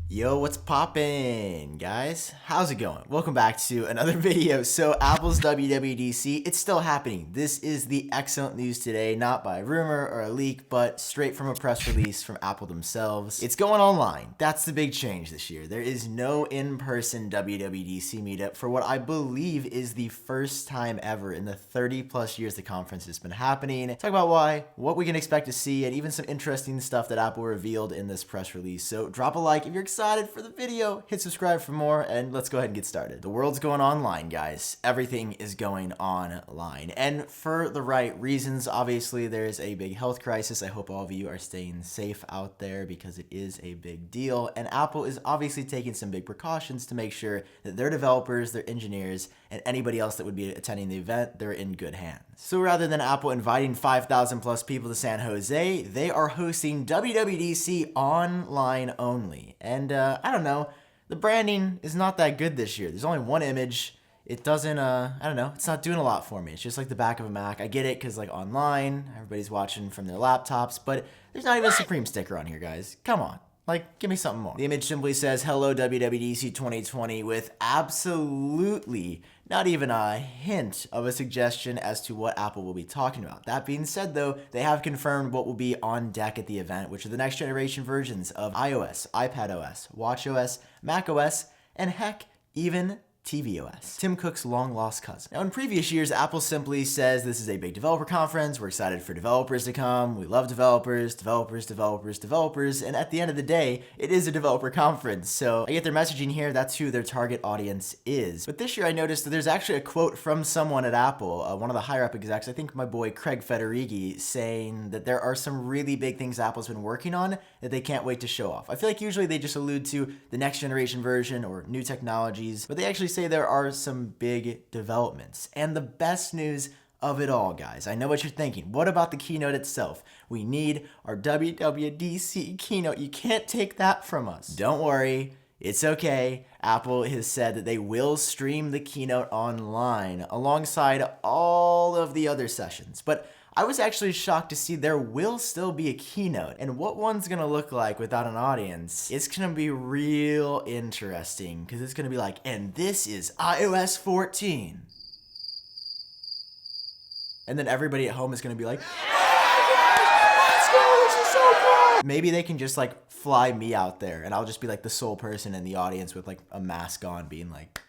Yo, what's poppin', guys? How's it going? Welcome back to another video. So Apple's WWDC, it's still happening. This is the excellent news today, not by rumor or a leak, but straight from a press release from Apple themselves. It's going online. That's the big change this year. There is no in-person WWDC meetup for what I believe is the first time ever in the 30 plus years the conference has been happening. Talk about why, what we can expect to see, and even some interesting stuff that Apple revealed in this press release. So drop a like if you're excited for the video, hit subscribe for more, and let's go ahead and get started. The world's going online, guys. Everything is going online, and for the right reasons. Obviously, there is a big health crisis. I hope all of you are staying safe out there because it is a big deal, and Apple is obviously taking some big precautions to make sure that their developers, their engineers, and anybody else that would be attending the event, they're in good hands. So rather than Apple inviting 5,000 plus people to San Jose, they are hosting WWDC online only. And I don't know, the branding is not that good this year. There's only one image. It doesn't, I don't know, it's not doing a lot for me. It's just like the back of a Mac. I get it because like online, everybody's watching from their laptops, but there's not even a Supreme sticker on here, guys. Come on. Like, give me something more. The image simply says, "Hello WWDC 2020," with absolutely not even a hint of a suggestion as to what Apple will be talking about. That being said, though, they have confirmed what will be on deck at the event, which are the next generation versions of iOS, iPadOS, watchOS, macOS, and heck, even tvOS, Tim Cook's long-lost cousin. Now, in previous years, Apple simply says this is a big developer conference, we're excited for developers to come, we love developers, and at the end of the day, it is a developer conference, so I get their messaging here, that's who their target audience is. But this year I noticed that there's actually a quote from someone at Apple, one of the higher-up execs, I think my boy Craig Federighi, saying that there are some really big things Apple's been working on that they can't wait to show off. I feel like usually they just allude to the next generation version or new technologies, but they actually say there are some big developments. And the best news of it all, guys, I know what you're thinking. What about the keynote itself? We need our WWDC keynote. You can't take that from us. Don't worry. It's okay. Apple has said that they will stream the keynote online alongside all of the other sessions. But I was actually shocked to see there will still be a keynote, and what one's gonna look like without an audience, it's gonna be real interesting, because it's gonna be like, and this is iOS 14. And then everybody at home is gonna be like, let's go, this is so cool! Maybe they can just like fly me out there, and I'll just be like the sole person in the audience with like a mask on being like.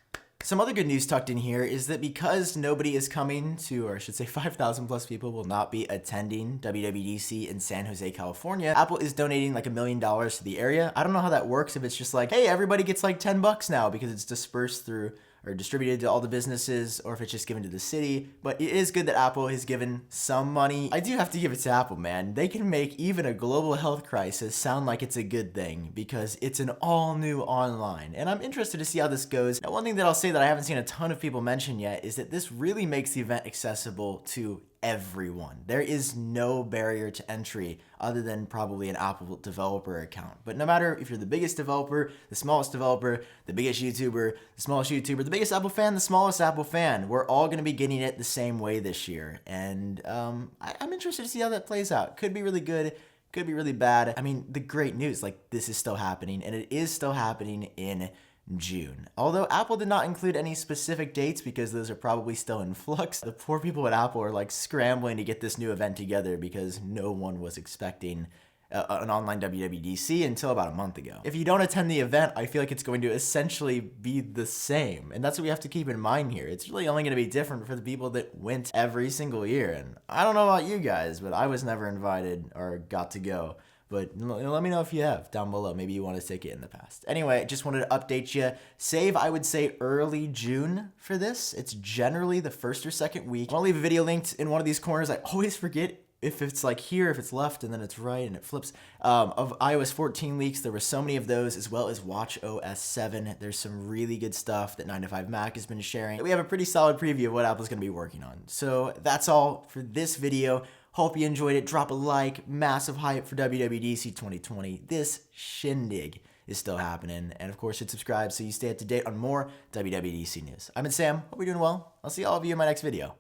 Some other good news tucked in here is that because nobody is coming to, or I should say 5,000 plus people will not be attending WWDC in San Jose, California, Apple is donating like $1 million to the area. I don't know how that works, if it's just like, hey, everybody gets like 10 bucks now because it's dispersed through or distributed to all the businesses, or if it's just given to the city. But it is good that Apple has given some money. I do have to give it to Apple, man. They can make even a global health crisis sound like it's a good thing because it's an all new online. And I'm interested to see how this goes. Now, one thing that I'll say that I haven't seen a ton of people mention yet is that this really makes the event accessible to everyone. There is no barrier to entry other than probably an Apple developer account. But no matter if you're the biggest developer, the smallest developer, the biggest YouTuber, the smallest YouTuber, the biggest Apple fan, the smallest Apple fan, we're all going to be getting it the same way this year. And I'm interested to see how that plays out. Could be really good, could be really bad. I mean, the great news, like this is still happening, and it is still happening in June. Although Apple did not include any specific dates because those are probably still in flux. The poor people at Apple are like scrambling to get this new event together because no one was expecting an online WWDC until about a month ago. If you don't attend the event, I feel like it's going to essentially be the same. And that's what we have to keep in mind here. It's really only going to be different for the people that went every single year. And I don't know about you guys, but I was never invited or got to go. But let me know if you have down below. Maybe you want to take it in the past. Anyway, I just wanted to update you. Save, I would say, early June for this. It's generally the first or second week. I'll leave a video linked in one of these corners. I always forget if it's like here, if it's left, and then it's right, and it flips. Of iOS 14 leaks, there were so many of those, as well as watchOS 7. There's some really good stuff that 9to5Mac has been sharing. We have a pretty solid preview of what Apple's going to be working on. So that's all for this video. Hope you enjoyed it. Drop a like. Massive hype for WWDC 2020. This shindig is still happening. And of course, hit subscribe so you stay up to date on more WWDC news. I've been Sam. Hope you're doing well. I'll see all of you in my next video.